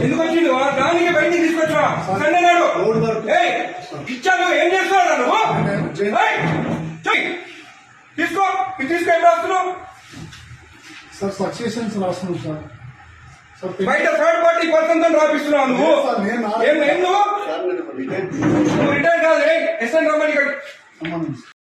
ఎందుకు వచ్చింది దానికి బయటికి తీసుకొచ్చా సండే నాడు ఇచ్చాను. ఏం చేస్తున్నాడు నువ్వు? తీసుకో తీసుకో. ఎప్పుడు వస్తున్నావు సార్? సక్సెషన్స్ రాస్తున్నాం సార్. బయట థర్డ్ పార్టీ పర్సన్ తో రాపిస్తున్నావు నువ్వు. నువ్వు రిటైర్ కాదు. ఎస్ఎన్ రమ్మని